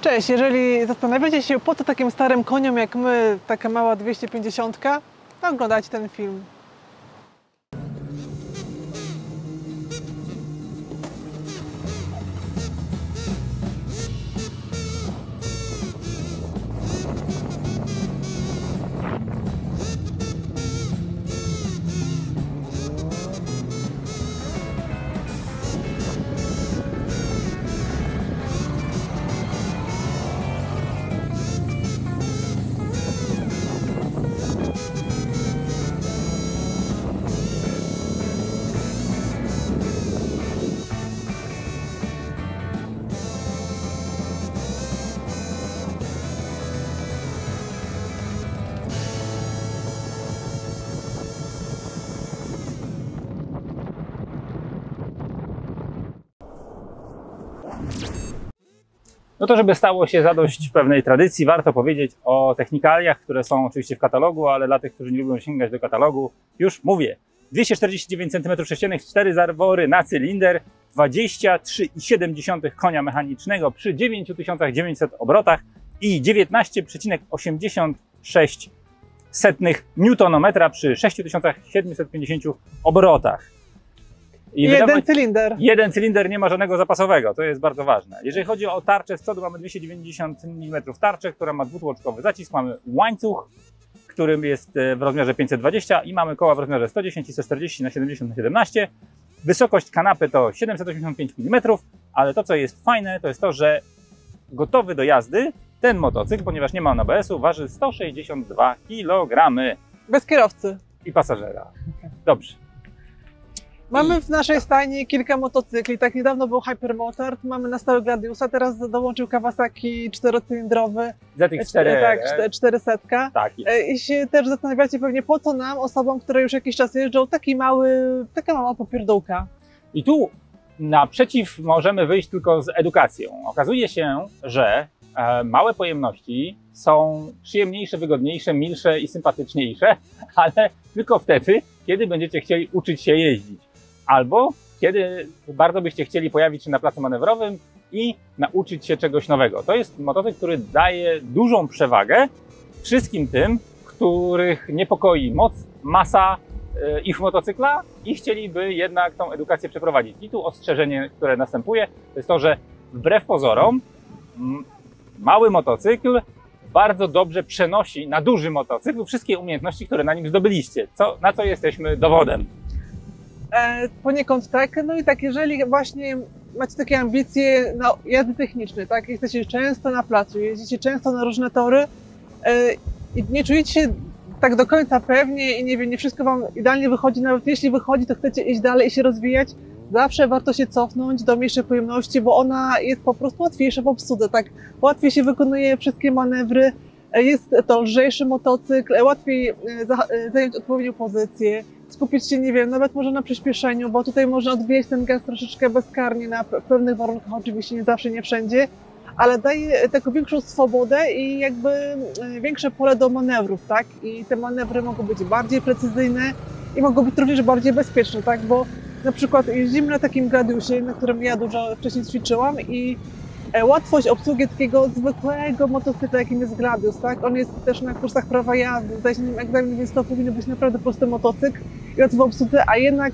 Cześć, jeżeli zastanawiacie się, po co takim starym koniom jak my taka mała 250, to oglądajcie ten film. No to, żeby stało się zadość pewnej tradycji, warto powiedzieć o technikaliach, które są oczywiście w katalogu, ale dla tych, którzy nie lubią sięgać do katalogu, już mówię. 249 cm3, 4 zawory na cylinder, 23,7 konia mechanicznego przy 9900 obrotach i 19,86 Nm przy 6750 obrotach. Jeden cylinder. Jeden cylinder, nie ma żadnego zapasowego, to jest bardzo ważne. Jeżeli chodzi o tarczę z przodu, mamy 290 mm tarczę, która ma dwutłoczkowy zacisk, mamy łańcuch, którym jest w rozmiarze 520 i mamy koła w rozmiarze 110 i 140 na 70 na 17. Wysokość kanapy to 785 mm, ale to, co jest fajne, to jest to, że gotowy do jazdy ten motocykl, ponieważ nie ma on ABS-u, waży 162 kg. Bez kierowcy. I pasażera. Dobrze. Mamy w naszej stajni kilka motocykli. Tak niedawno był Hypermotard, mamy na stałe Gladiusa, teraz dołączył Kawasaki czterocylindrowy. ZX4. Tak, 400. Tak. I się też zastanawiacie pewnie, po co nam, osobom, które już jakiś czas jeżdżą, taka mała popierdółka. I tu naprzeciw możemy wyjść tylko z edukacją. Okazuje się, że małe pojemności są przyjemniejsze, wygodniejsze, milsze i sympatyczniejsze, ale tylko wtedy, kiedy będziecie chcieli uczyć się jeździć. Albo kiedy bardzo byście chcieli pojawić się na placu manewrowym i nauczyć się czegoś nowego. To jest motocykl, który daje dużą przewagę wszystkim tym, których niepokoi moc, masa ich motocykla i chcieliby jednak tą edukację przeprowadzić. I tu ostrzeżenie, które następuje, to jest to, że wbrew pozorom mały motocykl bardzo dobrze przenosi na duży motocykl wszystkie umiejętności, które na nim zdobyliście, na co jesteśmy dowodem. Poniekąd tak, no i tak, jeżeli właśnie macie takie ambicje jazdy technicznej, tak, jesteście często na placu, jeździcie często na różne tory i nie czujecie się tak do końca pewnie i nie wiem, nie wszystko wam idealnie wychodzi, nawet jeśli wychodzi, to chcecie iść dalej i się rozwijać, zawsze warto się cofnąć do mniejszej pojemności, bo ona jest po prostu łatwiejsza w obsłudze, tak, łatwiej się wykonuje wszystkie manewry, jest to lżejszy motocykl, łatwiej zająć odpowiednią pozycję, skupić się, nie wiem, nawet może na przyspieszeniu, bo tutaj można odbijać ten gaz troszeczkę bezkarnie w pewnych warunkach, oczywiście nie zawsze, nie wszędzie, ale daje taką większą swobodę i jakby większe pole do manewrów, tak? I te manewry mogą być bardziej precyzyjne i mogą być również bardziej bezpieczne, tak? Bo na przykład jeździmy na takim Gladiusie, na którym ja dużo wcześniej ćwiczyłam i łatwość obsługi takiego zwykłego motocykla, jakim jest Gladius, tak? On jest też na kursach prawa jazdy, zdaje się nim egzamin, więc to powinien być naprawdę prosty motocykl i łatwy w obsłudze, a jednak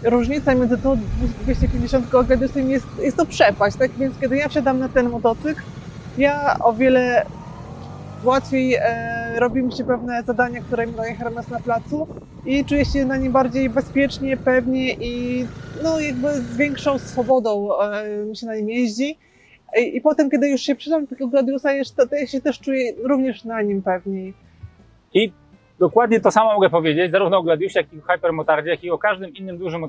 różnica między tą 250 a Gladiusem jest to przepaść, tak? Więc kiedy ja wsiadam na ten motocykl, ja o wiele łatwiej robi mi się pewne zadania, które mi daje Hermes na placu i czuję się na nim bardziej bezpiecznie, pewnie i no jakby z większą swobodą mi się na nim jeździ. I potem, kiedy już się przydam do takiego Gladiusa, to ja się też czuję również na nim pewniej. I dokładnie to samo mogę powiedzieć, zarówno o Gladiusie, jak i o Hypermotardzie, jak i o każdym innym dużym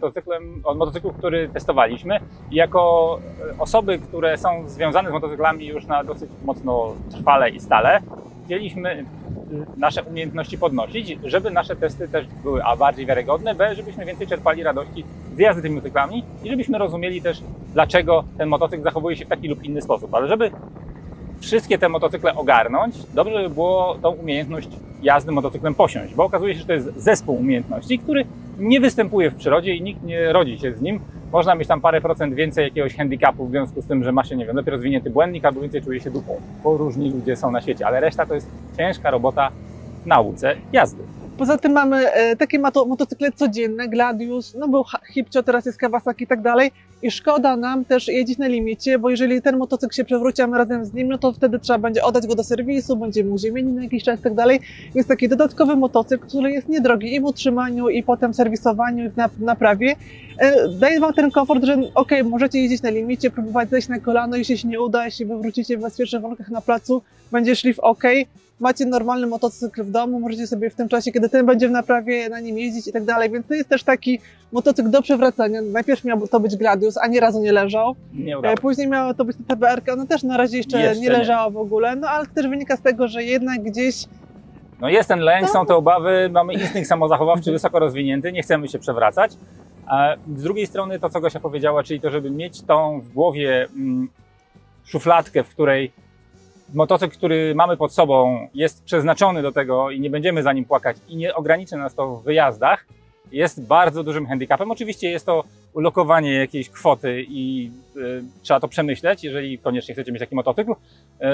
motocyklu, który testowaliśmy. I jako osoby, które są związane z motocyklami już na dosyć mocno trwale i stale, chcieliśmy nasze umiejętności podnosić, żeby nasze testy też były a bardziej wiarygodne, b, żebyśmy więcej czerpali radości z jazdy tymi motocyklami i żebyśmy rozumieli też, dlaczego ten motocykl zachowuje się w taki lub inny sposób. Ale żeby wszystkie te motocykle ogarnąć, dobrze by było tą umiejętność jazdy motocyklem posiąść, bo okazuje się, że to jest zespół umiejętności, który nie występuje w przyrodzie i nikt nie rodzi się z nim, można mieć tam parę procent więcej jakiegoś handicapu w związku z tym, że ma się, nie wiem, lepiej rozwinięty błędnik albo więcej czuje się dupą, bo różni ludzie są na świecie, ale reszta to jest ciężka robota w nauce jazdy. Poza tym mamy takie motocykle codzienne, Gladius, no był Hipcio, teraz jest Kawasaki i tak dalej. I szkoda nam też jeździć na limicie, bo jeżeli ten motocykl się przewróci, a my razem z nim, no to wtedy trzeba będzie oddać go do serwisu, będzie mu ziemieni na jakiś czas i tak dalej. Jest taki dodatkowy motocykl, który jest niedrogi i w utrzymaniu, i potem w serwisowaniu, i w naprawie. Daje wam ten komfort, że okej, możecie jeździć na limicie, próbować zejść na kolano, jeśli się nie uda, jeśli wywrócicie w bezpiecznych warunkach na placu, będzie szlif okej. Macie normalny motocykl w domu, możecie sobie w tym czasie, kiedy ten będzie w naprawie, na nim jeździć i tak dalej, więc to jest też taki motocykl do przewracania. Najpierw miał to być Gladius, a ani razu nie leżał. Później miała to być ta TBR-ka, ona też na razie jeszcze nie leżała w ogóle, no ale to też wynika z tego, że jednak gdzieś... No jest ten lęk, są te obawy, mamy instynkt samozachowawczy wysoko rozwinięty, nie chcemy się przewracać. A z drugiej strony to, co Gosia powiedziała, czyli to, żeby mieć tą w głowie szufladkę, w której motocykl, który mamy pod sobą, jest przeznaczony do tego i nie będziemy za nim płakać i nie ograniczy nas to w wyjazdach, jest bardzo dużym handicapem. Oczywiście jest to ulokowanie jakiejś kwoty i trzeba to przemyśleć, jeżeli koniecznie chcecie mieć taki motocykl.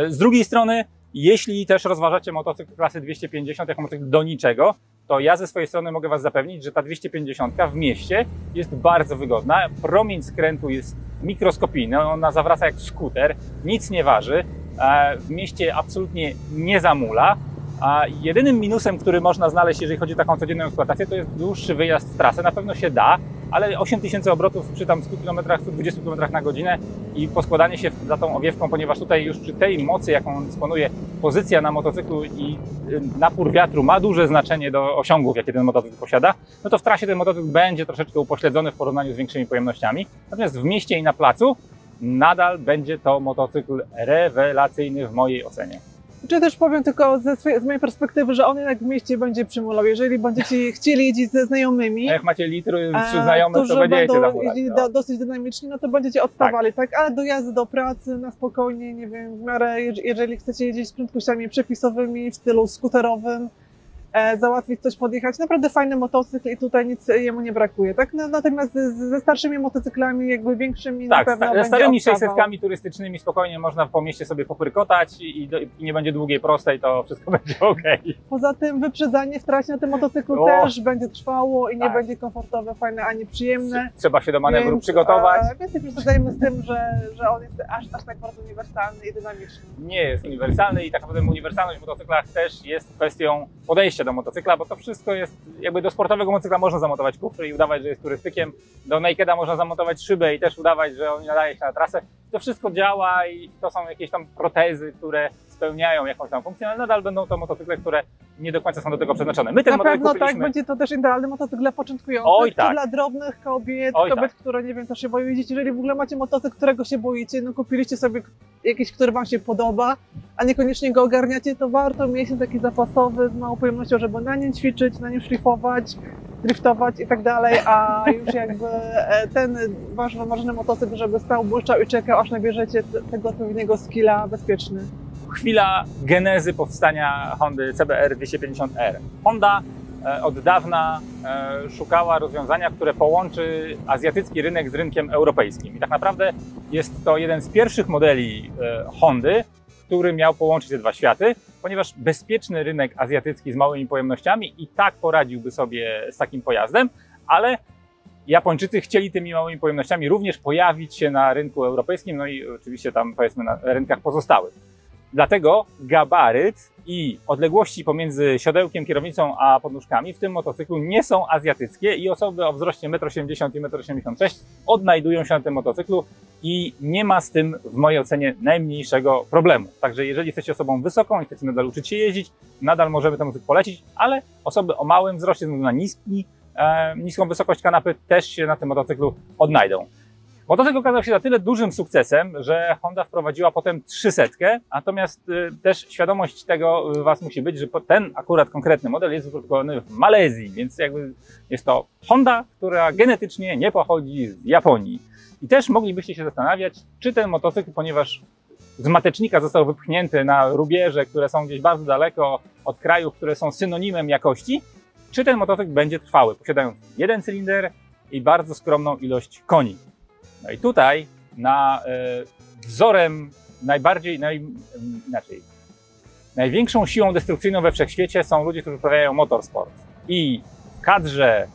Z drugiej strony, jeśli też rozważacie motocykl klasy 250 jako motocykl do niczego, to ja ze swojej strony mogę Was zapewnić, że ta 250 w mieście jest bardzo wygodna. Promień skrętu jest mikroskopijny, ona zawraca jak skuter, nic nie waży. W mieście absolutnie nie zamula, a jedynym minusem, który można znaleźć, jeżeli chodzi o taką codzienną eksploatację, to jest dłuższy wyjazd w trasę. Na pewno się da, ale 8000 obrotów przy tam 100 km, 120 km na godzinę i poskładanie się za tą owiewką, ponieważ tutaj już przy tej mocy, jaką on dysponuje, pozycja na motocyklu i napór wiatru ma duże znaczenie do osiągów, jakie ten motocykl posiada, no to w trasie ten motocykl będzie troszeczkę upośledzony w porównaniu z większymi pojemnościami. Natomiast w mieście i na placu nadal będzie to motocykl rewelacyjny w mojej ocenie. Czy też powiem tylko z mojej perspektywy, że on jednak w mieście będzie przymulał. Jeżeli będziecie chcieli jeździć ze znajomymi, a jak macie litry przy znajomych, to będziecie zamulać. No. Dosyć dynamiczni, no to będziecie odstawali, tak? Ale do jazdy, do pracy, na spokojnie, nie wiem, w miarę, jeżeli chcecie jeździć z prędkościami przepisowymi w stylu skuterowym, załatwić coś, podjechać. Naprawdę fajny motocykl i tutaj nic jemu nie brakuje, tak? No, natomiast ze starszymi motocyklami, jakby większymi, tak, na pewno ze starymi będzie 600-kami turystycznymi spokojnie można po mieście sobie popyrkotać i nie będzie długiej, prostej, to wszystko będzie okej. Poza tym wyprzedzanie w trasie na tym motocyklu też będzie trwało i nie będzie komfortowe, fajne ani przyjemne. Trzeba się do manewru przygotować. Więc nie przesadzajmy z tym, że on jest aż tak bardzo uniwersalny i dynamiczny. Nie jest uniwersalny i tak naprawdę uniwersalność w motocyklach też jest kwestią podejścia do motocykla, bo to wszystko jest, jakby do sportowego motocykla można zamontować kufry i udawać, że jest turystykiem, do nakeda można zamontować szybę i też udawać, że on nadaje się na trasę. To wszystko działa i to są jakieś tam protezy, które spełniają jakąś tam funkcję, ale nadal będą to motocykle, które nie do końca są do tego przeznaczone. My ten na pewno kupiliśmy... tak, będzie to też idealny motocykl dla początkujących, Oj, tak. dla drobnych kobiet, które nie wiem, co się boją jeździć. Jeżeli w ogóle macie motocykl, którego się boicie, no kupiliście sobie jakiś, który Wam się podoba, a niekoniecznie go ogarniacie, to warto mieć taki zapasowy z małą pojemnością, żeby na nim ćwiczyć, na nim szlifować, driftować i tak dalej, a już jakby ten Wasz wymarzony motocykl, żeby stał, błyszczał i czekał, aż nabierzecie tego odpowiedniego skilla bezpieczny. Chwila genezy powstania Hondy CBR 250R. Honda od dawna szukała rozwiązania, które połączy azjatycki rynek z rynkiem europejskim. I tak naprawdę jest to jeden z pierwszych modeli Hondy, który miał połączyć te dwa światy, ponieważ bezpieczny rynek azjatycki z małymi pojemnościami i tak poradziłby sobie z takim pojazdem, ale Japończycy chcieli tymi małymi pojemnościami również pojawić się na rynku europejskim, no i oczywiście tam powiedzmy na rynkach pozostałych. Dlatego gabaryt i odległości pomiędzy siodełkiem, kierownicą a podnóżkami w tym motocyklu nie są azjatyckie i osoby o wzroście 1,80 m i 1,86 m odnajdują się na tym motocyklu i nie ma z tym w mojej ocenie najmniejszego problemu. Także jeżeli jesteście osobą wysoką i chcecie nadal uczyć się jeździć, nadal możemy ten motocykl polecić, ale osoby o małym wzroście ze względu na niską wysokość kanapy też się na tym motocyklu odnajdą. Motocykl okazał się na tyle dużym sukcesem, że Honda wprowadziła potem 300, natomiast też świadomość tego Was musi być, że ten akurat konkretny model jest wyprodukowany w Malezji, więc jakby jest to Honda, która genetycznie nie pochodzi z Japonii. I też moglibyście się zastanawiać, czy ten motocykl, ponieważ z matecznika został wypchnięty na rubieże, które są gdzieś bardzo daleko od krajów, które są synonimem jakości, czy ten motocykl będzie trwały, posiadając jeden cylinder i bardzo skromną ilość koni. No i tutaj wzorem największą siłą destrukcyjną we wszechświecie są ludzie, którzy uprawiają motorsport. I w kadrze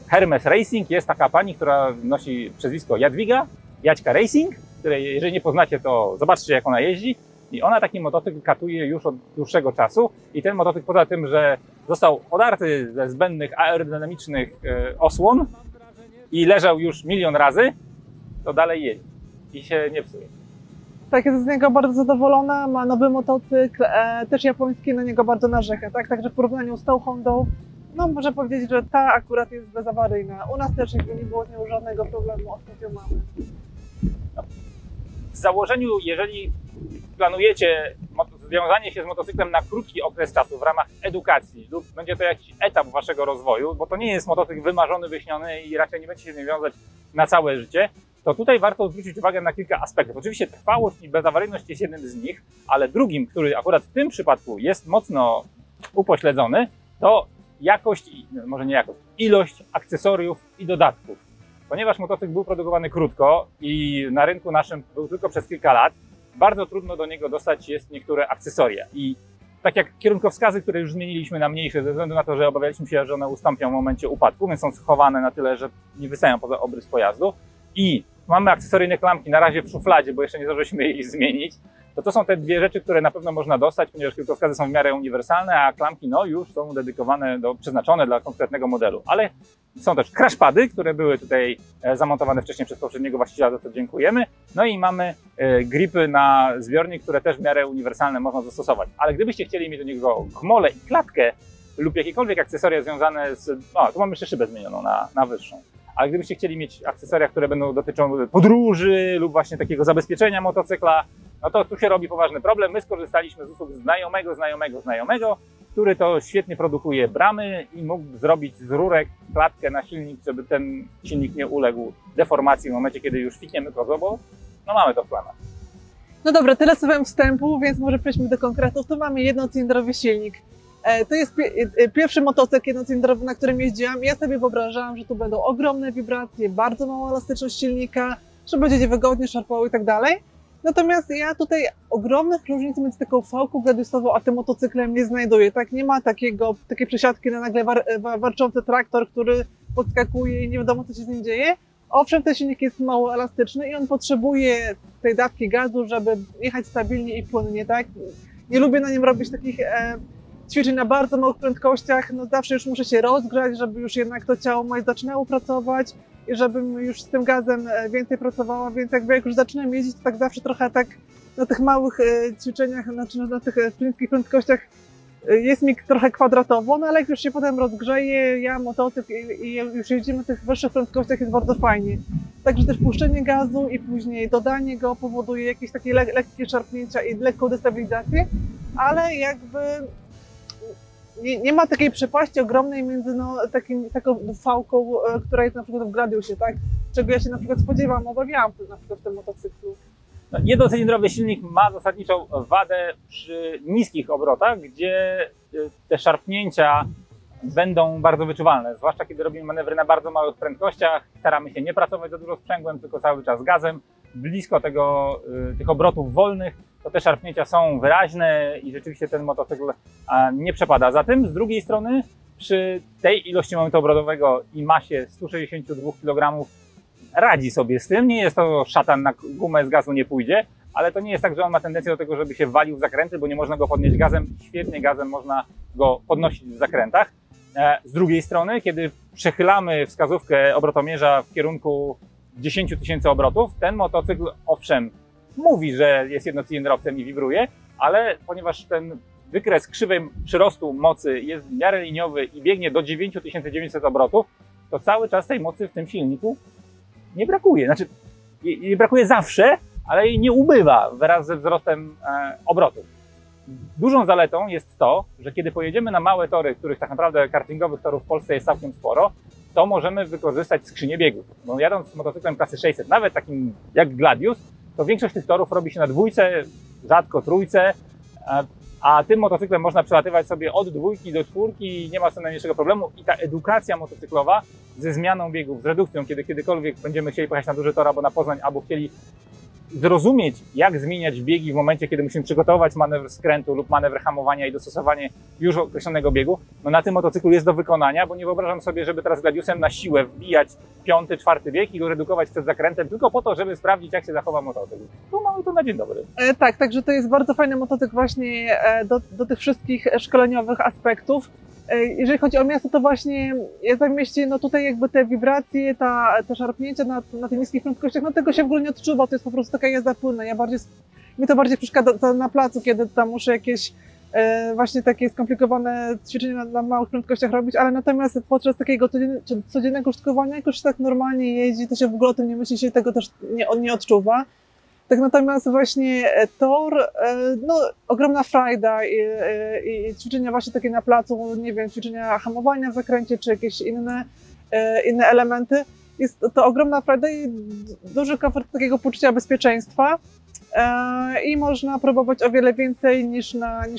Hermes Racing jest taka pani, która nosi przezwisko Jadwiga, Jaćka Racing, której jeżeli nie poznacie, to zobaczcie, jak ona jeździ. I ona taki motocykl katuje już od dłuższego czasu. I ten motocykl, poza tym, że został odarty ze zbędnych aerodynamicznych osłon i leżał już 1 000 000 razy, to dalej jeździ i się nie psuje. Tak, jest z niego bardzo zadowolona, ma nowy motocykl, też japoński, na niego bardzo narzeka, tak? Także w porównaniu z tą Hondą, no może powiedzieć, że ta akurat jest bezawaryjna. U nas też nie było z nią żadnego problemu, odkąd ją mamy. W założeniu, jeżeli planujecie związanie się z motocyklem na krótki okres czasu w ramach edukacji lub będzie to jakiś etap waszego rozwoju, bo to nie jest motocykl wymarzony, wyśniony i raczej nie będziecie się z nim wiązać na całe życie, to tutaj warto zwrócić uwagę na kilka aspektów. Oczywiście trwałość i bezawaryjność jest jednym z nich, ale drugim, który akurat w tym przypadku jest mocno upośledzony, to jakość, może nie jakość, ilość akcesoriów i dodatków. Ponieważ motocykl był produkowany krótko i na rynku naszym był tylko przez kilka lat, bardzo trudno do niego dostać jest niektóre akcesoria. I tak jak kierunkowskazy, które już zmieniliśmy na mniejsze, ze względu na to, że obawialiśmy się, że one ustąpią w momencie upadku, więc są schowane na tyle, że nie wystają poza obrys pojazdu. I mamy akcesoryjne klamki na razie w szufladzie, bo jeszcze nie zdążyliśmy ich zmienić. To są te dwie rzeczy, które na pewno można dostać, ponieważ kierunkowskazy są w miarę uniwersalne, a klamki no już są dedykowane, przeznaczone dla konkretnego modelu. Ale są też crashpady, które były tutaj zamontowane wcześniej przez poprzedniego właściciela, za to dziękujemy. No i mamy gripy na zbiornik, które też w miarę uniwersalne można zastosować. Ale gdybyście chcieli mieć do niego gmolę i klatkę lub jakiekolwiek akcesoria związane z... tu mamy jeszcze szybę zmienioną na wyższą. Ale gdybyście chcieli mieć akcesoria, które dotyczą podróży lub właśnie takiego zabezpieczenia motocykla, no to tu się robi poważny problem. My skorzystaliśmy z usług znajomego, który to świetnie produkuje bramy i mógł zrobić z rurek klatkę na silnik, żeby ten silnik nie uległ deformacji w momencie, kiedy już fikniemy kozło, bo no mamy to w planach. No dobra, tyle słowem wstępu, więc może przejdźmy do konkretów. Tu mamy jednocylindrowy silnik. To jest pierwszy motocykl jednocylindrowy, na którym jeździłam. Ja sobie wyobrażałam, że tu będą ogromne wibracje, bardzo mała elastyczność silnika, że będzie wygodnie szarpało i tak dalej. Natomiast ja tutaj ogromnych różnic między taką V-ką gradiusową a tym motocyklem nie znajduję. Tak, nie ma takiej przesiadki na nagle warczący traktor, który podskakuje i nie wiadomo, co się z nim dzieje. Owszem, ten silnik jest mało elastyczny i on potrzebuje tej dawki gazu, żeby jechać stabilnie i płynnie, tak? Nie lubię na nim robić takich ćwiczeń na bardzo małych prędkościach. No zawsze już muszę się rozgrzać, żeby już jednak to ciało moje zaczynało pracować i żebym już z tym gazem więcej pracowała, więc jak już zaczynam jeździć, to tak zawsze trochę tak na tych małych ćwiczeniach, znaczy na tych niskich prędkościach jest mi trochę kwadratowo, no ale jak już się potem rozgrzeje, ja motocykl i już jeździmy na tych wyższych prędkościach, jest bardzo fajnie. Także też puszczenie gazu i później dodanie go powoduje jakieś takie lekkie szarpnięcia i lekką destabilizację, ale jakby nie ma takiej przepaści ogromnej między taką V-ką, która jest na przykład w Gradiusie, tak? Czego ja się na przykład spodziewałam, obawiałam na przykład w tym motocyklu. Jednocylindrowy silnik ma zasadniczą wadę przy niskich obrotach, gdzie te szarpnięcia będą bardzo wyczuwalne, zwłaszcza kiedy robimy manewry na bardzo małych prędkościach, staramy się nie pracować za dużo sprzęgłem, tylko cały czas gazem. Blisko tych obrotów wolnych, to te szarpnięcia są wyraźne i rzeczywiście ten motocykl nie przepada. Zatem z drugiej strony przy tej ilości momentu obrotowego i masie 162 kg radzi sobie z tym. Nie jest to szatan na gumę, z gazu nie pójdzie, ale to nie jest tak, że on ma tendencję do tego, żeby się walił w zakręty, bo nie można go podnieść gazem. Świetnie gazem można go podnosić w zakrętach. Z drugiej strony, kiedy przechylamy wskazówkę obrotomierza w kierunku 10 000 obrotów, ten motocykl owszem mówi, że jest jednocylindrowcem i wibruje, ale ponieważ ten wykres krzywej przyrostu mocy jest w miarę liniowy i biegnie do 9900 obrotów, to cały czas tej mocy w tym silniku nie brakuje. Znaczy, nie brakuje zawsze, ale jej nie ubywa wraz ze wzrostem obrotów. Dużą zaletą jest to, że kiedy pojedziemy na małe tory, których tak naprawdę kartingowych torów w Polsce jest całkiem sporo, to możemy wykorzystać skrzynię biegów. Bo jadąc motocyklem klasy 600, nawet takim jak Gladius, to większość tych torów robi się na dwójce, rzadko trójce, a tym motocyklem można przelatywać sobie od 2 do 4 i nie ma co najmniejszego problemu. I ta edukacja motocyklowa ze zmianą biegów, z redukcją, kiedy kiedykolwiek będziemy chcieli pojechać na duży tor albo na Poznań, albo chcieli zrozumieć, jak zmieniać biegi w momencie, kiedy musimy przygotować manewr skrętu lub manewr hamowania i dostosowanie już określonego biegu, no na tym motocyklu jest do wykonania, bo nie wyobrażam sobie, żeby teraz Gladiusem na siłę wbijać 5., 4. bieg i go redukować przed zakrętem tylko po to, żeby sprawdzić, jak się zachowa motocykl. Tu mamy to na dzień dobry. Tak, także to jest bardzo fajny motocykl właśnie do tych wszystkich szkoleniowych aspektów. Jeżeli chodzi o miasto, to właśnie jest w mieście, no tutaj jakby te wibracje, te szarpnięcia na tych niskich prędkościach, no tego się w ogóle nie odczuwa, to jest po prostu taka jazda płynna. Mi to bardziej przeszkadza na placu, kiedy tam muszę jakieś właśnie takie skomplikowane ćwiczenia na małych prędkościach robić, ale natomiast podczas takiego codziennego użytkowania, jak już tak normalnie jeździ, to się w ogóle o tym nie myśli, się tego też nie odczuwa. Tak natomiast właśnie tor, no ogromna frajda i ćwiczenia właśnie takie na placu, nie wiem, ćwiczenia hamowania w zakręcie, czy jakieś inne elementy. Jest to ogromna frajda i duży komfort takiego poczucia bezpieczeństwa i można próbować o wiele więcej niż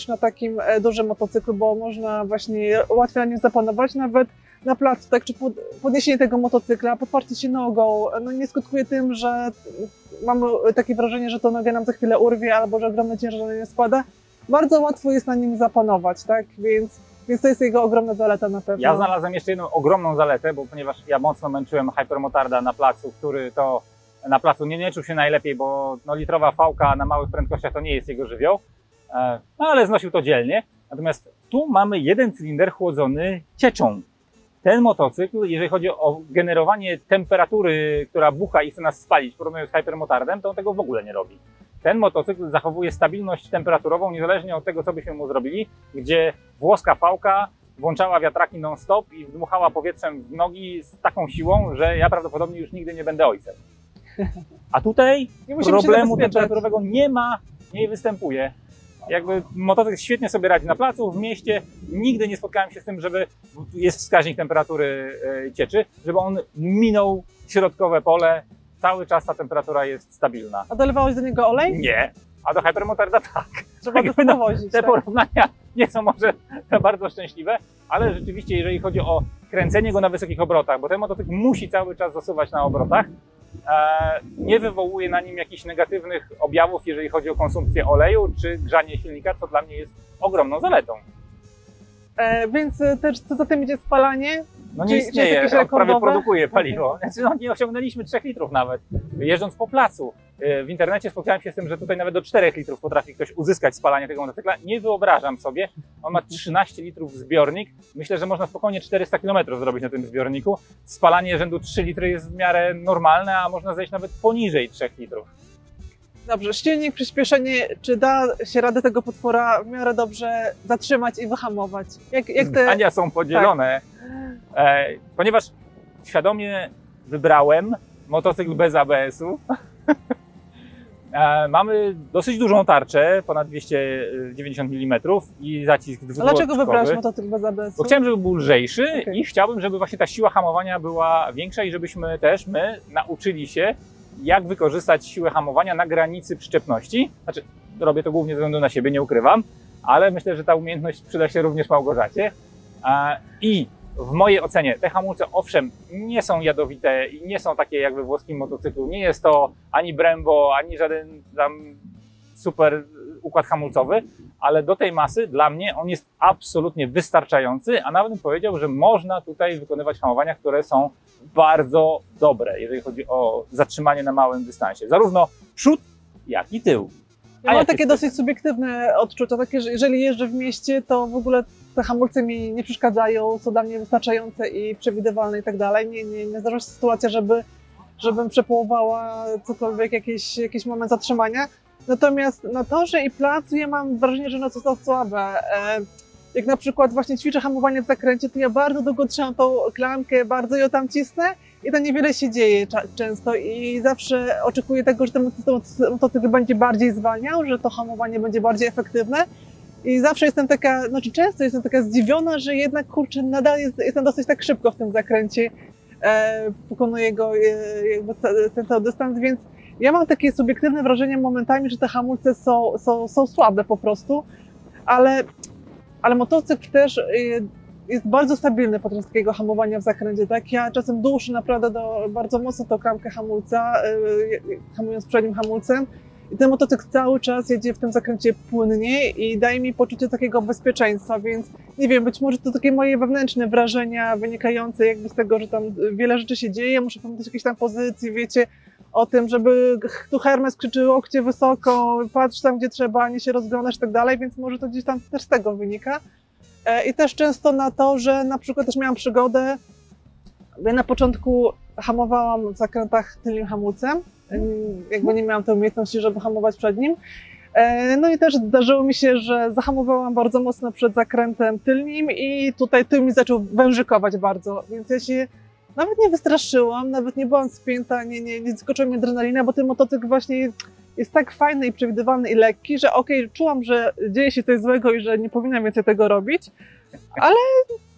na takim dużym motocyklu, bo można właśnie łatwiej na nim zapanować, nawet na placu, tak, czy podniesienie tego motocykla, podparcie się nogą, no nie skutkuje tym, że mamy takie wrażenie, że to nogę nam za chwilę urwie, albo że ogromny ciężar na nie spada. Bardzo łatwo jest na nim zapanować, tak, więc to jest jego ogromna zaleta na pewno. Ja znalazłem jeszcze jedną ogromną zaletę, bo ponieważ ja mocno męczyłem Hypermotarda na placu, który to na placu nie czuł się najlepiej, bo no, litrowa fałka na małych prędkościach to nie jest jego żywioł, no ale znosił to dzielnie. Natomiast tu mamy jeden cylinder chłodzony cieczą. Ten motocykl, jeżeli chodzi o generowanie temperatury, która bucha i chce nas spalić, porównując z Hypermotardem, to on tego w ogóle nie robi. Ten motocykl zachowuje stabilność temperaturową, niezależnie od tego, co byśmy mu zrobili, gdzie włoska fałka włączała wiatraki non-stop i wdmuchała powietrzem w nogi z taką siłą, że ja prawdopodobnie już nigdy nie będę ojcem. A tutaj problemu temperaturowego nie występuje. Jakby motocykl świetnie sobie radzi na placu, w mieście. Nigdy nie spotkałem się z tym, żeby jest wskaźnik temperatury cieczy, żeby on minął środkowe pole. Cały czas ta temperatura jest stabilna. A dolewałeś do niego olej? Nie. A do Hypermotarda tak. Trzeba go powozić. Te porównania nie są może to bardzo szczęśliwe, ale rzeczywiście jeżeli chodzi o kręcenie go na wysokich obrotach, bo ten motocykl musi cały czas zasuwać na obrotach, nie wywołuje na nim jakichś negatywnych objawów, jeżeli chodzi o konsumpcję oleju czy grzanie silnika, co dla mnie jest ogromną zaletą. Więc też co za tym idzie spalanie? No nie istnieje, on prawie produkuje paliwo. Znaczy, no, nie osiągnęliśmy 3 litrów nawet, jeżdżąc po placu. W internecie spotkałem się z tym, że tutaj nawet do 4 litrów potrafi ktoś uzyskać spalanie tego motocykla. Nie wyobrażam sobie, on ma 13 litrów zbiornik. Myślę, że można spokojnie 400 km zrobić na tym zbiorniku. Spalanie rzędu 3 litry jest w miarę normalne, a można zejść nawet poniżej 3 litrów. Dobrze, silnik, przyspieszenie, czy da się radę tego potwora w miarę dobrze zatrzymać i wyhamować? Jak te zdania są podzielone, tak. Ponieważ świadomie wybrałem motocykl bez ABS-u. Mamy dosyć dużą tarczę, ponad 290 mm i zacisk dwuodczkowy. A dlaczego wybrałeś motocykl bez ABS-u? Bo chciałem, żeby był lżejszy i chciałbym, żeby właśnie ta siła hamowania była większa i żebyśmy też my nauczyli się, jak wykorzystać siłę hamowania na granicy przyczepności. Znaczy, robię to głównie ze względu na siebie, nie ukrywam, ale myślę, że ta umiejętność przyda się również Małgorzacie. I w mojej ocenie te hamulce, owszem, nie są jadowite i nie są takie jak we włoskim motocyklu. Nie jest to ani Brembo, ani żaden tam super układ hamulcowy, ale do tej masy dla mnie on jest absolutnie wystarczający, a nawet bym powiedział, że można tutaj wykonywać hamowania, które są bardzo dobre, jeżeli chodzi o zatrzymanie na małym dystansie. Zarówno przód, jak i tył. Ja mam takie dosyć subiektywne odczucia, takie, że jeżeli jeżdżę w mieście, to w ogóle te hamulce mi nie przeszkadzają, są dla mnie wystarczające i przewidywalne i tak dalej. Nie zdarza się sytuacja, żebym przepołowała cokolwiek, jakiś moment zatrzymania. Natomiast na torze i placu ja mam wrażenie, że one są to słabe. Jak na przykład właśnie ćwiczę hamowanie w zakręcie, to ja bardzo długo trzymam tą klamkę, bardzo ją tam cisnę i tam niewiele się dzieje często i zawsze oczekuję tego, że ten motocykl będzie bardziej zwalniał, że to hamowanie będzie bardziej efektywne i zawsze jestem taka, znaczy często jestem taka zdziwiona, że jednak kurczę, nadal jestem dosyć tak szybko w tym zakręcie, pokonuję go jakby ten cały dystans, więc ja mam takie subiektywne wrażenie momentami, że te hamulce są słabe po prostu. ale motocykl też jest bardzo stabilny podczas takiego hamowania w zakręcie, tak? Ja czasem duszę naprawdę bardzo mocno tą klamkę hamulca, hamując przednim hamulcem i ten motocykl cały czas jedzie w tym zakręcie płynnie i daje mi poczucie takiego bezpieczeństwa, więc nie wiem, być może to takie moje wewnętrzne wrażenia wynikające jakby z tego, że tam wiele rzeczy się dzieje, muszę pamiętać jakieś tam pozycji, wiecie, o tym, żeby tu Hermes krzyczy łokcie wysoko, patrz tam gdzie trzeba, nie się rozglądasz i tak dalej, więc może to gdzieś tam też z tego wynika. I też często na to, że na przykład też miałam przygodę, ja na początku hamowałam w zakrętach tylnym hamulcem, jakby nie miałam tej umiejętności, żeby hamować przed nim. No i też zdarzyło mi się, że zahamowałam bardzo mocno przed zakrętem tylnym i tutaj tył mi zaczął wężykować bardzo, więc ja się nawet nie wystraszyłam, nawet nie byłam spięta, nie skoczyła mi adrenalina, bo ten motocykl właśnie jest tak fajny i przewidywalny i lekki, że okej, czułam, że dzieje się coś złego i że nie powinnam więcej tego robić, ale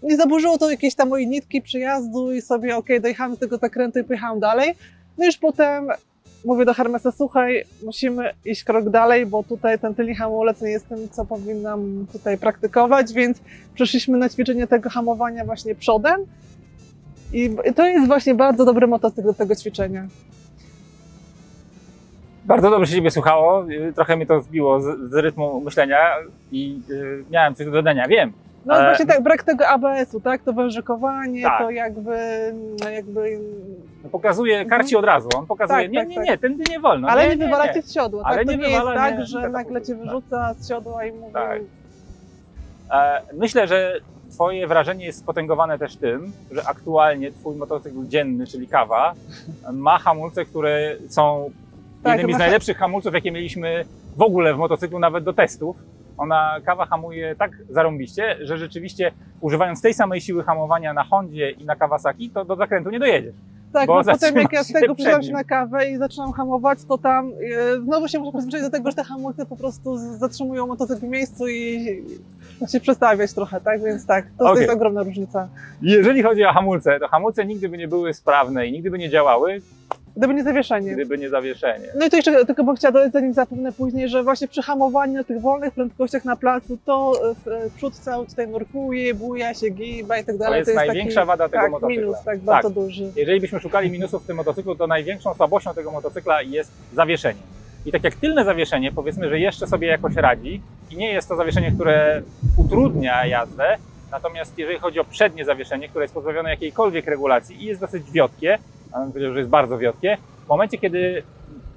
nie zaburzyło to jakieś tam mojej nitki przyjazdu i sobie dojechałam do tego zakrętu i pojechałam dalej. No już potem mówię do Hermesa, słuchaj, musimy iść krok dalej, bo tutaj ten tylny hamulec nie jest tym, co powinnam tutaj praktykować, więc przeszliśmy na ćwiczenie tego hamowania właśnie przodem i to jest właśnie bardzo dobry motocykl do tego ćwiczenia. Bardzo dobrze się Ciebie słuchało, trochę mnie to zbiło z rytmu myślenia i miałem coś do dodania, wiem. No właśnie tak, brak tego ABS-u, tak? To wężykowanie, tak. To jakby... No pokazuje, karci od razu, on pokazuje, tak, nie, tędy nie wolno. Ale nie wywala Cię z siodła, tak? Ale to nie jest tak, nie, że nagle Cię wyrzuca z siodła i mówi... Tak. Myślę, że Twoje wrażenie jest spotęgowane też tym, że aktualnie Twój motocykl dzienny, czyli Kawa, ma hamulce, które są jednymi z najlepszych hamulców, jakie mieliśmy w ogóle w motocyklu, nawet do testów. Kawa hamuje tak zarąbiście, że rzeczywiście używając tej samej siły hamowania na Hondzie i na Kawasaki, to do zakrętu nie dojedziesz. Tak, bo potem jak ja z tego przesiadam się na kawę i zaczynam hamować, to tam znowu się muszę przyzwyczaić do tego, że te hamulce po prostu zatrzymują motocykl w miejscu i się przestawiać trochę, tak? Więc tak, to jest ogromna różnica. Jeżeli chodzi o hamulce, to hamulce nigdy by nie były sprawne i nigdy by nie działały, gdyby nie zawieszenie. Gdyby nie zawieszenie. No i to jeszcze tylko bym chciała dodać, zanim zapomnę później, że właśnie przy hamowaniu na tych wolnych prędkościach na placu, to przód cały tutaj nurkuje, buja się, giba i tak dalej. To jest największa taki, wada tego tak, motocykla. Minus, tak, bardzo duży. Jeżeli byśmy szukali minusów w tym motocyklu, to największą słabością tego motocykla jest zawieszenie. I tak jak tylne zawieszenie, powiedzmy, że jeszcze sobie jakoś radzi i nie jest to zawieszenie, które utrudnia jazdę, natomiast jeżeli chodzi o przednie zawieszenie, które jest pozbawione jakiejkolwiek regulacji i jest dosyć wiotkie, a bym powiedział, że jest bardzo wiotkie, w momencie, kiedy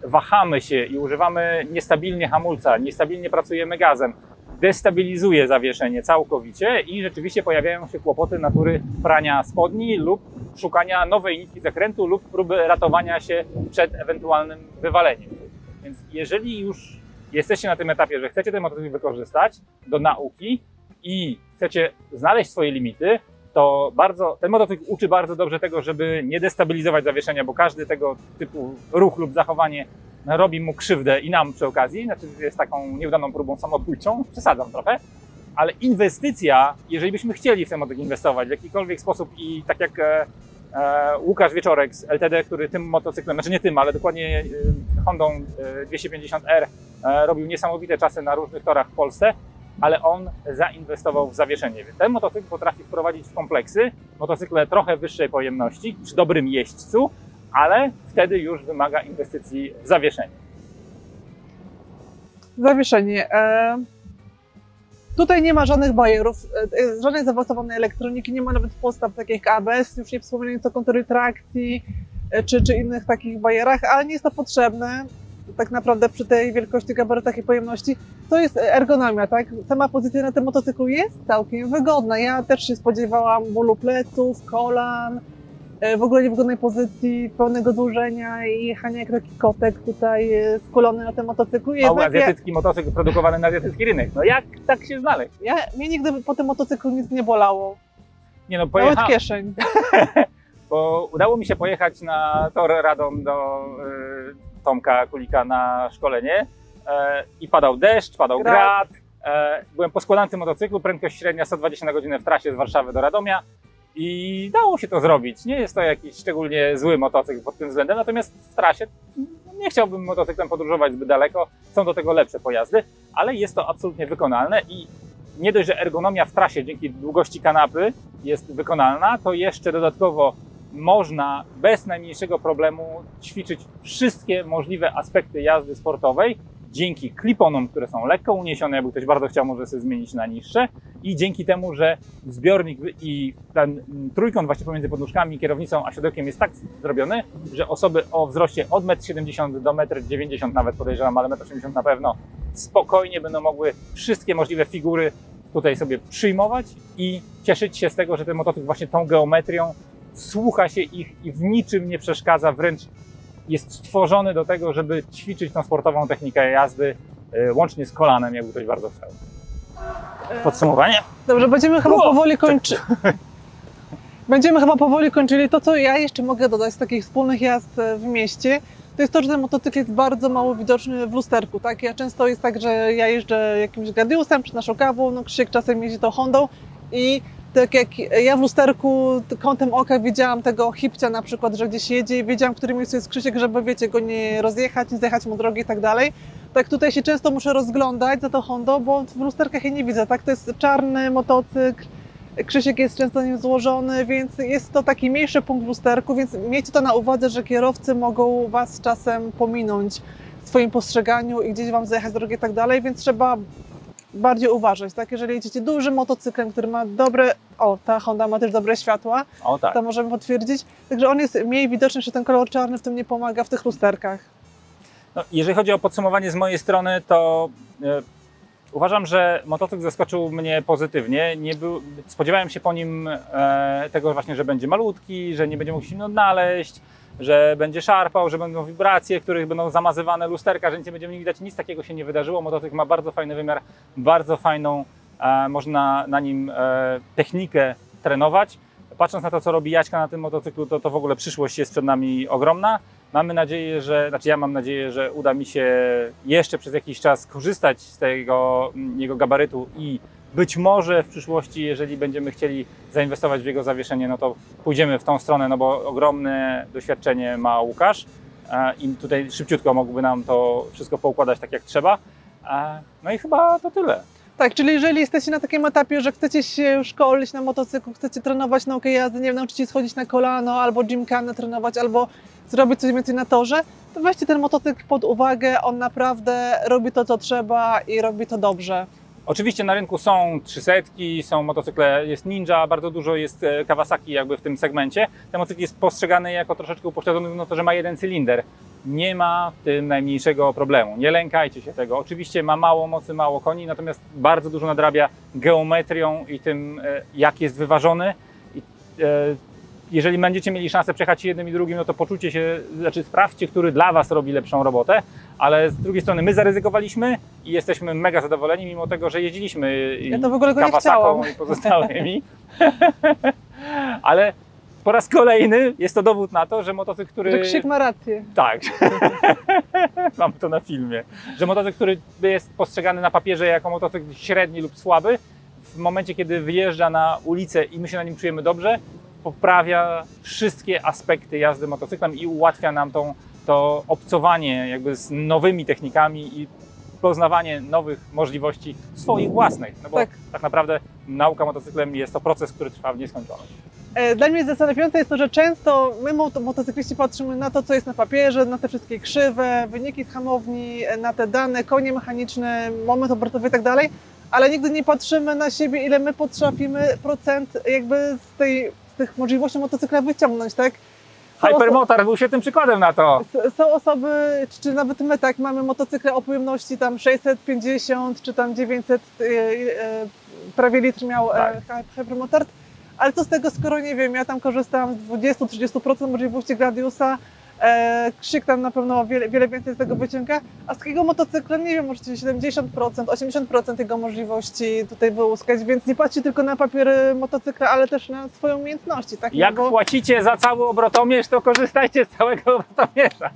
wahamy się i używamy niestabilnie hamulca, niestabilnie pracujemy gazem, destabilizuje zawieszenie całkowicie i rzeczywiście pojawiają się kłopoty natury prania spodni lub szukania nowej nitki zakrętu lub próby ratowania się przed ewentualnym wywaleniem. Więc jeżeli już jesteście na tym etapie, że chcecie ten motocykl wykorzystać do nauki i chcecie znaleźć swoje limity, to ten motocykl uczy bardzo dobrze tego, żeby nie destabilizować zawieszenia, bo każdy tego typu ruch lub zachowanie robi mu krzywdę i nam przy okazji, znaczy jest taką nieudaną próbą samobójczą, przesadzam trochę, ale inwestycja, jeżeli byśmy chcieli w ten motocykl inwestować w jakikolwiek sposób i tak jak Łukasz Wieczorek z LTD, który tym motocyklem, znaczy nie tym, ale dokładnie Hondą 250R robił niesamowite czasy na różnych torach w Polsce, ale on zainwestował w zawieszenie. Ten motocykl potrafi wprowadzić w kompleksy motocykle trochę wyższej pojemności, przy dobrym jeźdźcu, ale wtedy już wymaga inwestycji w zawieszenie. Zawieszenie. Tutaj nie ma żadnych barierów, żadnej zaawansowanej elektroniki, nie ma nawet podstaw takich jak ABS, już nie wspominając o kontroli trakcji czy innych takich barierach, ale nie jest to potrzebne. Tak naprawdę przy tej wielkości, gabarytach i pojemności, to jest ergonomia, tak? Sama pozycja na tym motocyklu jest całkiem wygodna. Ja też się spodziewałam bólu pleców, kolan, w ogóle niewygodnej pozycji, pełnego złożenia i jechania jak taki kotek tutaj skulony na tym motocyklu. Mały azjatycki motocykl produkowany na azjatycki rynek. No jak tak się znaleźć? Mnie nigdy po tym motocyklu nic nie bolało. Nie no, nawet kieszeń. Bo udało mi się pojechać na tor Radom do Tomka Kulika na szkolenie i padał deszcz, padał grad. Byłem po składanym motocyklu, prędkość średnia 120 na godzinę w trasie z Warszawy do Radomia i dało się to zrobić. Nie jest to jakiś szczególnie zły motocykl pod tym względem, natomiast w trasie nie chciałbym motocyklem podróżować zbyt daleko, są do tego lepsze pojazdy, ale jest to absolutnie wykonalne i nie dość, że ergonomia w trasie dzięki długości kanapy jest wykonalna, to jeszcze dodatkowo można bez najmniejszego problemu ćwiczyć wszystkie możliwe aspekty jazdy sportowej dzięki kliponom, które są lekko uniesione, jakby ktoś bardzo chciał, może sobie zmienić na niższe, i dzięki temu, że zbiornik i ten trójkąt właśnie pomiędzy podnóżkami, kierownicą a siodełkiem jest tak zrobiony, że osoby o wzroście od 1,70 m do 1,90 m nawet podejrzewam, ale 1,80 m na pewno, spokojnie będą mogły wszystkie możliwe figury tutaj sobie przyjmować i cieszyć się z tego, że ten motocykl właśnie tą geometrią słucha się ich i w niczym nie przeszkadza, wręcz jest stworzony do tego, żeby ćwiczyć tą sportową technikę jazdy, łącznie z kolanem, jakby ktoś bardzo chciał. Podsumowanie? Dobrze, będziemy chyba powoli kończyć. Będziemy chyba powoli kończyli. To, co ja jeszcze mogę dodać z takich wspólnych jazd w mieście, to jest to, że ten motocykl jest bardzo mało widoczny w lusterku. Tak? Ja często jest tak, że ja jeżdżę jakimś Gladiusem czy naszą kawą, no Krzysiek czasem jeździ tą Hondą i tak jak ja w lusterku kątem oka widziałam tego hipcia na przykład, że gdzieś jedzie i wiedziałam, w którym miejscu jest Krzysiek, żeby wiecie, go nie rozjechać, nie zjechać mu drogi i tak dalej. Tak tutaj się często muszę rozglądać za tą Hondą, bo w lusterkach jej nie widzę, tak? To jest czarny motocykl, Krzysiek jest często nim złożony, więc jest to taki mniejszy punkt w lusterku, więc miejcie to na uwadze, że kierowcy mogą Was czasem pominąć w swoim postrzeganiu i gdzieś Wam zajechać drogę i tak dalej, więc trzeba bardziej uważać, tak? Jeżeli jedziecie dużym motocyklem, który ma dobre, ta Honda ma też dobre światła, tak. To możemy potwierdzić, także on jest mniej widoczny, że ten kolor czarny w tym nie pomaga w tych lusterkach. No, jeżeli chodzi o podsumowanie z mojej strony, to uważam, że motocykl zaskoczył mnie pozytywnie. Spodziewałem się po nim tego właśnie, że będzie malutki, że nie będzie mógł się nim odnaleźć, że będzie szarpał, że będą wibracje, w których będą zamazywane lusterka, że nic nie będziemy nie widać. Nic takiego się nie wydarzyło. Motocykl ma bardzo fajny wymiar, bardzo fajną, można na nim technikę trenować. Patrząc na to, co robi Jaćka na tym motocyklu, to w ogóle przyszłość jest przed nami ogromna. Mamy nadzieję, ja mam nadzieję, że uda mi się jeszcze przez jakiś czas korzystać z tego jego gabarytu i być może w przyszłości, jeżeli będziemy chcieli zainwestować w jego zawieszenie, no to pójdziemy w tą stronę, no bo ogromne doświadczenie ma Łukasz i tutaj szybciutko mógłby nam to wszystko poukładać tak jak trzeba. No i chyba to tyle. Tak, czyli jeżeli jesteście na takim etapie, że chcecie się szkolić na motocyklu, chcecie trenować naukę jazdy, nie wiem, nauczyć się schodzić na kolano, albo gymkhana trenować, albo zrobić coś więcej na torze, to weźcie ten motocykl pod uwagę, on naprawdę robi to, co trzeba i robi to dobrze. Oczywiście na rynku są 300, są motocykle, jest Ninja, bardzo dużo jest Kawasaki jakby w tym segmencie. Ten motocykl jest postrzegany jako troszeczkę upośledzony, no to, że ma jeden cylinder. Nie ma w tym najmniejszego problemu, nie lękajcie się tego. Oczywiście ma mało mocy, mało koni, natomiast bardzo dużo nadrabia geometrią i tym, jak jest wyważony. Jeżeli będziecie mieli szansę przejechać jednym i drugim, no to poczujcie się, sprawdźcie, który dla Was robi lepszą robotę, ale z drugiej strony my zaryzykowaliśmy i jesteśmy mega zadowoleni, mimo tego, że jeździliśmy Kawasaką i pozostałymi. Ale po raz kolejny jest to dowód na to, że motocykl, który... Że Krzyk ma rację. Tak, mam to na filmie. Że motocykl, który jest postrzegany na papierze jako motocykl średni lub słaby, w momencie, kiedy wyjeżdża na ulicę i my się na nim czujemy dobrze, poprawia wszystkie aspekty jazdy motocyklem i ułatwia nam to obcowanie jakby z nowymi technikami i poznawanie nowych możliwości swoich własnych. No bo tak naprawdę nauka motocyklem jest to proces, który trwa w nieskończoność. Dla mnie zastanawiające jest to, że często my motocykliści patrzymy na to, co jest na papierze, na te wszystkie krzywe, wyniki z hamowni, na te dane, konie mechaniczne, moment obrotowy i tak dalej, ale nigdy nie patrzymy na siebie, ile my potrafimy procent jakby z tych możliwości motocykla wyciągnąć, tak? Hypermotard był świetnym przykładem na to. Są osoby, czy nawet my tak, mamy motocykle o pojemności tam 650 czy tam 900 prawie litr miał Hypermotard, ale co z tego, skoro nie wiem, ja tam korzystałam z 20-30% możliwości Gladiusa, Krzyk tam na pewno wiele więcej z tego wyciąga, a z takiego motocykla, nie wiem, możecie 70%, 80% jego możliwości tutaj wyłuskać, więc nie patrzcie tylko na papiery motocykla, ale też na swoje umiejętności. Tak? Jak płacicie za cały obrotomierz, to korzystajcie z całego obrotomierza.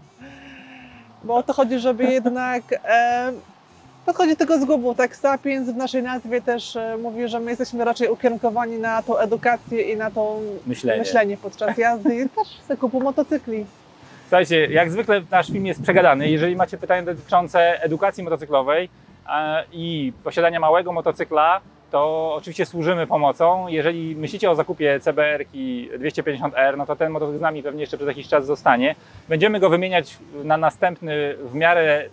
Bo o to chodzi, żeby jednak podchodzi tego z głową, tak? Sapiens w naszej nazwie też mówi, że my jesteśmy raczej ukierunkowani na tą edukację i na to myślenie podczas jazdy i też zakupu motocykli. Słuchajcie, jak zwykle nasz film jest przegadany. Jeżeli macie pytania dotyczące edukacji motocyklowej i posiadania małego motocykla, to oczywiście służymy pomocą. Jeżeli myślicie o zakupie CBR-ki 250R, no to ten motocykl z nami pewnie jeszcze przez jakiś czas zostanie. Będziemy go wymieniać na następny w miarę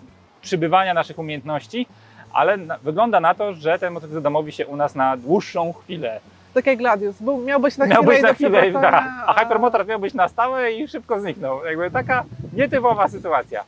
przybywania naszych umiejętności, ale wygląda na to, że ten motocykl domowi się u nas na dłuższą chwilę. Tak jak Gladius, miał być na chwilę Miał być i na do chwilę, przewracania, tak. A Hypermotard miał być na stałe i szybko zniknął. Jakby taka nietypowa sytuacja.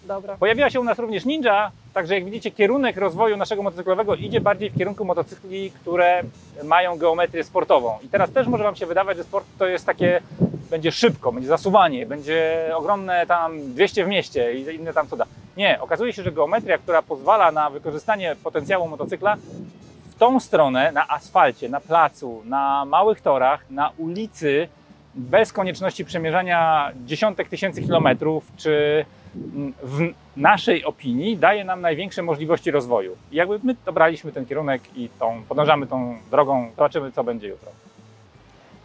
Dobra. Pojawiła się u nas również Ninja, także jak widzicie, kierunek rozwoju naszego motocyklowego idzie bardziej w kierunku motocykli, które mają geometrię sportową. I teraz też może Wam się wydawać, że sport to jest takie, będzie szybko, będzie zasuwanie, będzie ogromne tam 200 w mieście i inne tam cuda. Nie, okazuje się, że geometria, która pozwala na wykorzystanie potencjału motocykla w tą stronę, na asfalcie, na placu, na małych torach, na ulicy, bez konieczności przemierzania dziesiątek tysięcy kilometrów, czy w naszej opinii daje nam największe możliwości rozwoju. I jakby my dobraliśmy ten kierunek i podążamy tą drogą, zobaczymy, co będzie jutro.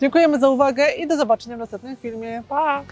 Dziękujemy za uwagę i do zobaczenia w następnym filmie. Pa!